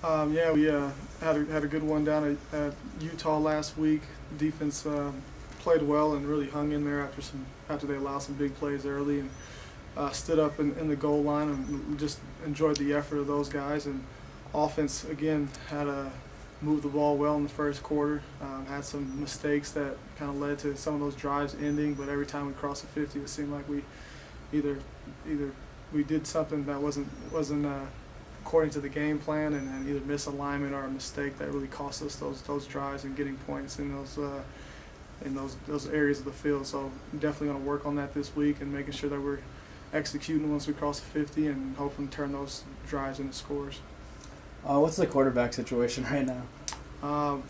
Yeah, we had a good one down at Utah last week. Defense played well and really hung in there after they allowed some big plays early and stood up in the goal line, and just enjoyed the effort of those guys. And offense again had to move the ball well in the first quarter. Had some mistakes that kind of led to some of those drives ending, but every time we crossed the 50, it seemed like we either we did something that wasn't according to the game plan, and either misalignment or a mistake that really cost us those drives and getting points in those areas of the field. So I'm definitely going to work on that this week and making sure that we're executing once we cross the 50 and hoping to turn those drives into scores. What's the quarterback situation right now?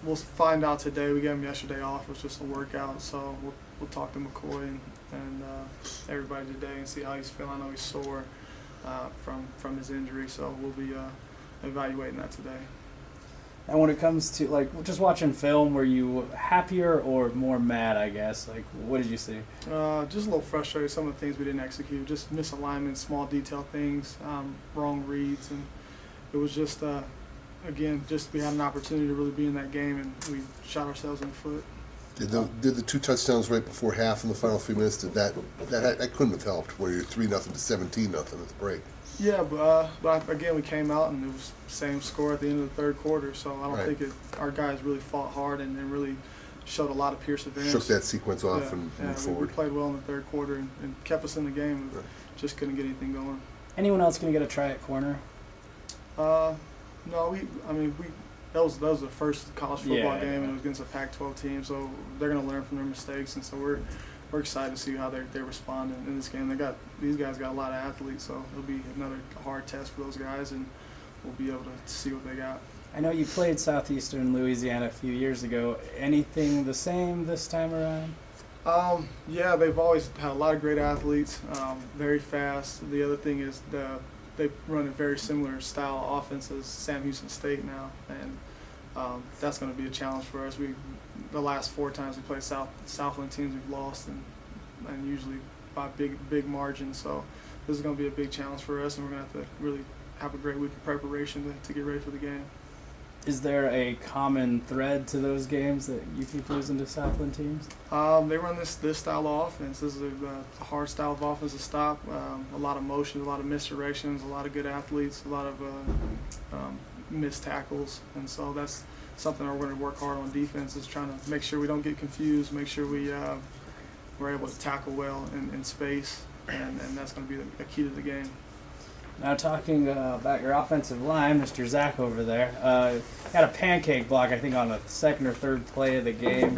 We'll find out today. We gave him yesterday off. It was just a workout, so we'll talk to McCoy and everybody today and see how he's feeling. I know he's sore from his injury, so we'll be evaluating that today. And when it comes to, like, just watching film, were you happier or more mad, I guess? Like, what did you see? Just a little frustrated. Some of the things we didn't execute, just misalignment, small detail things, wrong reads, and it was just, again, just we had an opportunity to really be in that game, and we shot ourselves in the foot. Did the two touchdowns right before half in the final few minutes, that couldn't have helped, where you're 3-0 to 17-0 at the break? Yeah, but again, we came out and it was the same score at the end of the third quarter, so I don't think our guys really fought hard and really showed a lot of perseverance. Shook that sequence off and moved forward. We played well in the third quarter and kept us in the game. Right. Just couldn't get anything going. Anyone else going to get a try at corner? No, that was the first college football game, and it was against a Pac-12 team, so they're going to learn from their mistakes, and so we're excited to see how they respond in this game. These guys got a lot of athletes, so it'll be another hard test for those guys, and we'll be able to see what they got. I know you played Southeastern Louisiana a few years ago. Anything the same this time around? Yeah, they've always had a lot of great athletes, very fast. The other thing is they run a very similar style of offense as Sam Houston State now, and that's going to be a challenge for us. The last 4 times we played Southland teams, we've lost, and usually by big margins. So this is going to be a big challenge for us, and we're going to have to really have a great week of preparation to get ready for the game. Is there a common thread to those games that you keep losing to Southland teams? They run this style of offense. This is a hard style of offense to stop. A lot of motion, a lot of misdirections, a lot of good athletes, a lot of missed tackles, and so that's something we're going to work hard on defense, is trying to make sure we don't get confused, make sure we're able to tackle well in space, and that's going to be a key to the game. Now talking about your offensive line, Mr. Zach over there, had a pancake block, I think, on the second or third play of the game.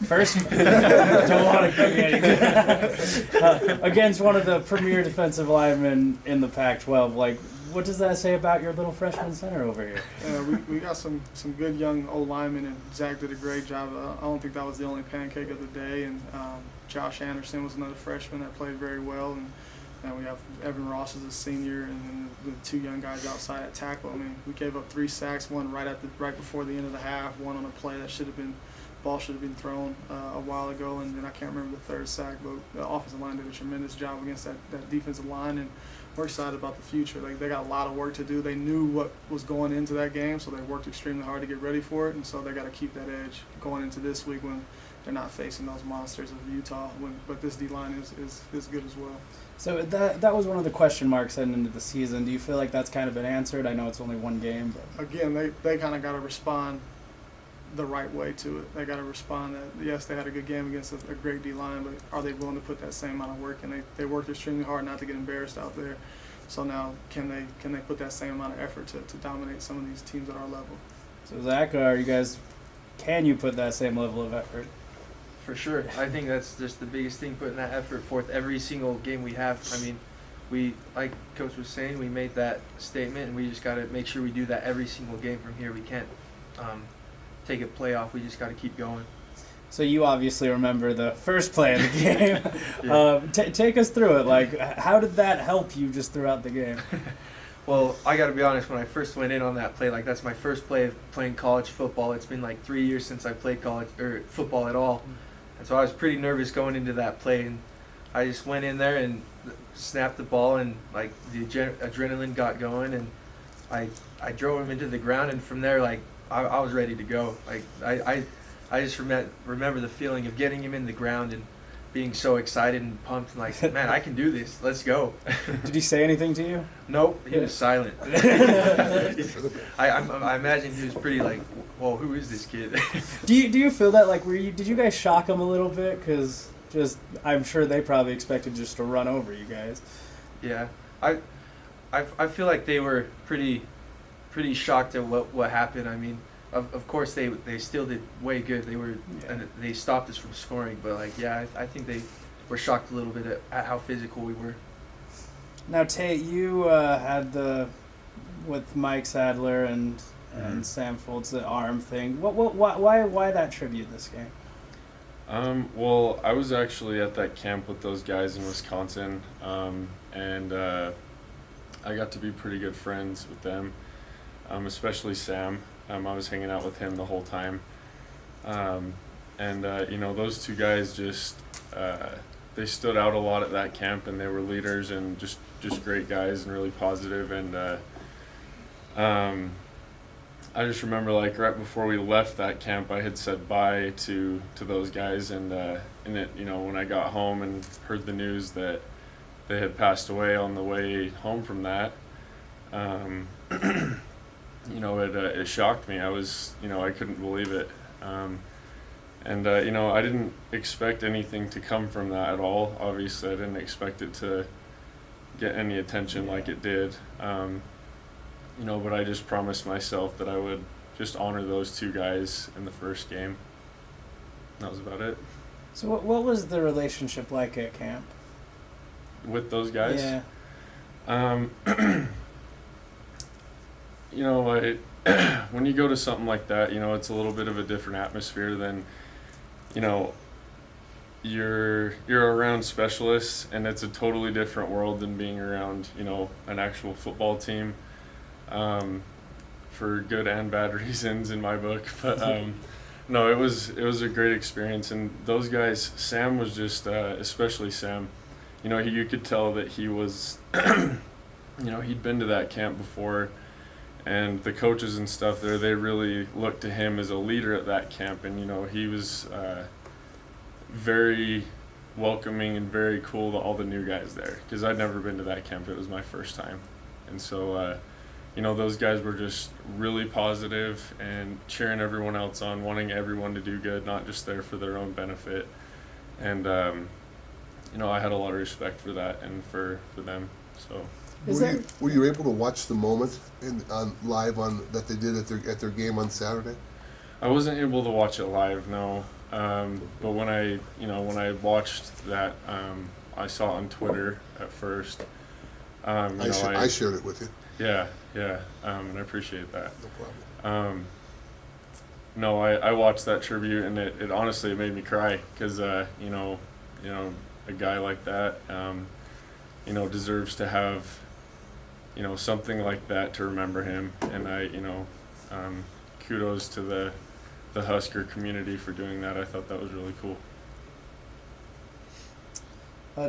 First don't want to against one of the premier defensive linemen in the Pac-12. Like, what does that say about your little freshman center over here? We got some good young old linemen, and Zach did a great job. I don't think that was the only pancake of the day, and Josh Anderson was another freshman that played very well, and we have Evan Ross as a senior, and then the 2 young guys outside at tackle. I mean, we gave up 3 sacks, one right before the end of the half, one on a play that ball should have been thrown a while ago, and then I can't remember the 3rd sack, but the offensive line did a tremendous job against that defensive line, and we're excited about the future. They got a lot of work to do. They knew what was going into that game, so they worked extremely hard to get ready for it, and so they got to keep that edge going into this week when they're not facing those monsters of Utah. But this D-line is good as well. So that was one of the question marks heading into the season. Do you feel like that's kind of been answered? I know it's only one game, but again, they kind of got to respond the right way to it. They got to respond that, yes, they had a good game against a great D-line, but are they willing to put that same amount of work? And they worked extremely hard not to get embarrassed out there. So now can they put that same amount of effort to dominate some of these teams at our level? So Zach, can you put that same level of effort? For sure. I think that's just the biggest thing, putting that effort forth every single game we have. I mean, we, like Coach was saying, we made that statement, and we just got to make sure we do that every single game from here. We can't take a play off. We just got to keep going. So you obviously remember the first play of the game. Yeah. Take us through it. Like, how did that help you just throughout the game? Well, I got to be honest, when I first went in on that play, like, that's my first play of playing college football. It's been like 3 years since I played college or football at all. And so I was pretty nervous going into that play, and I just went in there and snapped the ball, and like the adrenaline got going, and I drove him into the ground, and from there, like, I was ready to go. Like, I just remember the feeling of getting him in the ground and being so excited and pumped, and like, man, I can do this. Let's go. Did he say anything to you? Nope, he was silent. I imagine he was pretty like, whoa, who is this kid? Do you feel that, like, did you guys shock him a little bit? Because I'm sure they probably expected just to run over you guys. Yeah, I feel like they were pretty shocked at what happened. I mean, of course they still did way good. And they stopped us from scoring, but like, yeah, I think they were shocked a little bit at how physical we were. Now, Tate, you had with Mike Sadler and Sam Fuld's the arm thing. Why that tribute this game? Well, I was actually at that camp with those guys in Wisconsin, and I got to be pretty good friends with them, especially Sam. I was hanging out with him the whole time, and those two guys just they stood out a lot at that camp, and they were leaders and just great guys and really positive. And I just remember, like, right before we left that camp, I had said bye to those guys, and when I got home and heard the news that they had passed away on the way home from that, it shocked me. I couldn't believe it. I didn't expect anything to come from that at all. Obviously, I didn't expect it to get any attention like it did. But I just promised myself that I would just honor those two guys in the first game. That was about it. So what was the relationship like at camp? With those guys? Yeah. When you go to something like that, it's a little bit of a different atmosphere than, you're around specialists, and it's a totally different world than being around, an actual football team, for good and bad reasons in my book. But no, it was a great experience, and those guys, Sam was just, especially Sam, you could tell that he was, he'd been to that camp before, and the coaches and stuff there, they really looked to him as a leader at that camp, and he was very welcoming and very cool to all the new guys there, because I'd never been to that camp. It was my first time, and so those guys were just really positive and cheering everyone else on, wanting everyone to do good, not just there for their own benefit. And I had a lot of respect for that and for them. So were you able to watch the moment live that they did at their game on Saturday? I wasn't able to watch it live, no. But when I watched that, I saw it on Twitter at first. I shared it with you. Yeah, and I appreciate that. No problem. I watched that tribute, and it honestly made me cry, because a guy like that deserves to have something like that to remember him, and kudos to the Husker community for doing that. I thought that was really cool.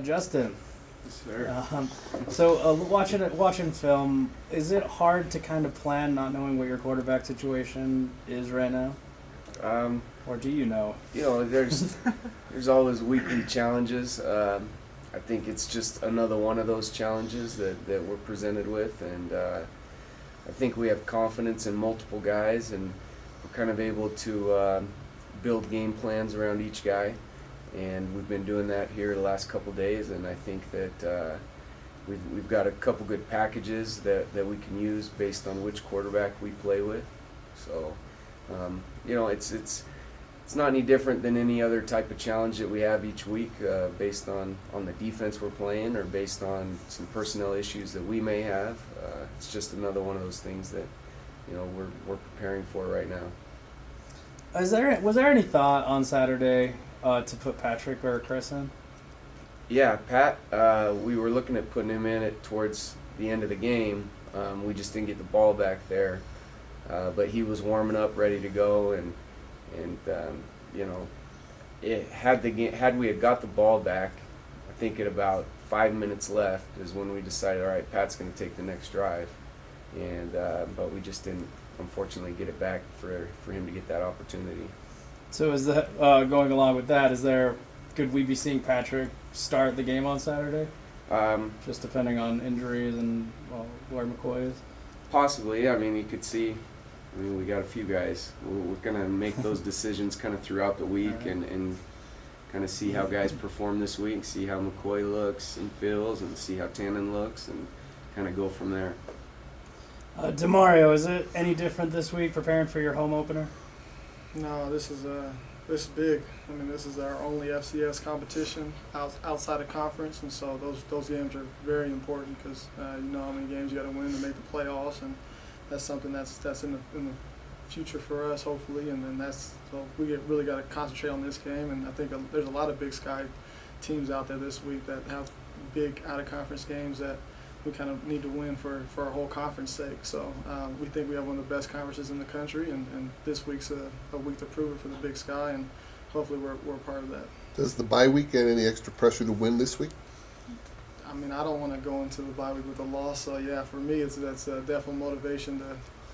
Justin. Sure. So watching film, is it hard to kind of plan not knowing what your quarterback situation is right now? Or do you know? There's always weekly challenges. I think it's just another one of those challenges that we're presented with, and I think we have confidence in multiple guys, and we're kind of able to build game plans around each guy. And we've been doing that here the last couple days, and I think that we've got a couple good packages that we can use based on which quarterback we play with. So, it's not any different than any other type of challenge that we have each week, based on the defense we're playing or based on some personnel issues that we may have. It's just another one of those things that we're preparing for right now. Was there any thought on Saturday to put Patrick or Chris in? Yeah, Pat, we were looking at putting him in towards the end of the game. We just didn't get the ball back there. But he was warming up, ready to go, and had we got the ball back, I think at about 5 minutes left is when we decided, all right, Pat's going to take the next drive. and but we just didn't unfortunately get it back for him to get that opportunity. So is that going along with that? Could we be seeing Patrick start the game on Saturday? Just depending on injuries and where McCoy is. Possibly. I mean, you could see. I mean, we got a few guys. We're gonna make those decisions kind of throughout the week, Right. and kind of see how guys perform this week, see how McCoy looks and feels, and see how Tannen looks, and kind of go from there. Demario, is it any different this week preparing for your home opener? No, this is big. I mean, this is our only FCS competition outside of conference, and so those games are very important because you know how many games you got to win to make the playoffs, and that's something that's in the future for us, hopefully. And then so we really got to concentrate on this game. And I think there's a lot of Big Sky teams out there this week that have big out of conference games that we kind of need to win for our whole conference sake. So we think we have one of the best conferences in the country, and this week's a week to prove it for the Big Sky, and hopefully we're part of that. Does the bye week add any extra pressure to win this week? I mean, I don't want to go into the bye week with a loss, so yeah, for me that's a definite motivation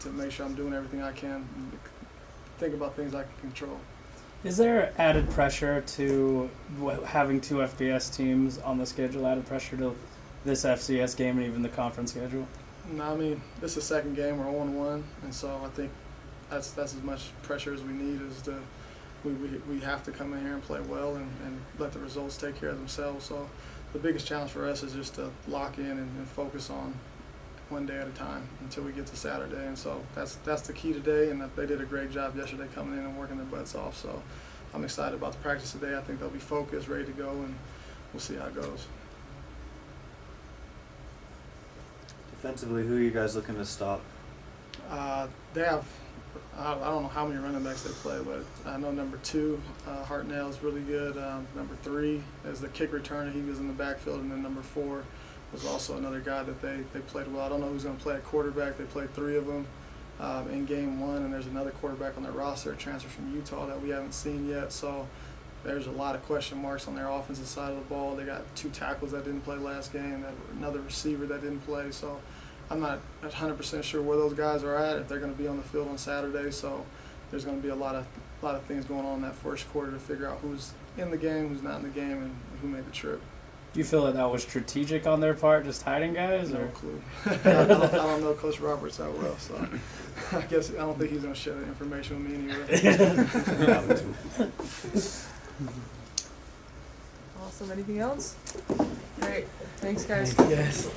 to make sure I'm doing everything I can, and think about things I can control. Is there added pressure to having two FBS teams on the schedule, added pressure to this FCS game and even the conference schedule? No, I mean, this is the second game, we're 0-1, and so I think that's as much pressure as we need. We have to come in here and play well and let the results take care of themselves. So the biggest challenge for us is just to lock in and focus on one day at a time until we get to Saturday. And so that's the key today, and they did a great job yesterday coming in and working their butts off. So I'm excited about the practice today. I think they'll be focused, ready to go, and we'll see how it goes. Defensively, who are you guys looking to stop? They have, I don't know how many running backs they play, but I know number 2, Hartnell, is really good. Number 3 is the kick returner. He was in the backfield. And then number 4 was also another guy that they played well. I don't know who's going to play at quarterback. They played 3 of them in game 1, and there's another quarterback on their roster, a transfer from Utah that we haven't seen yet. So there's a lot of question marks on their offensive side of the ball. They got 2 tackles that didn't play last game, another receiver that didn't play. So I'm not 100% sure where those guys are at, if they're going to be on the field on Saturday. So there's going to be a lot of things going on in that first quarter to figure out who's in the game, who's not in the game, and who made the trip. Do you feel that was strategic on their part, just hiding guys? No Or? clue. I don't know Coach Roberts that well, so I don't think he's going to share that information with me anyway. Awesome. Anything else? Great. Thanks, guys. Yes.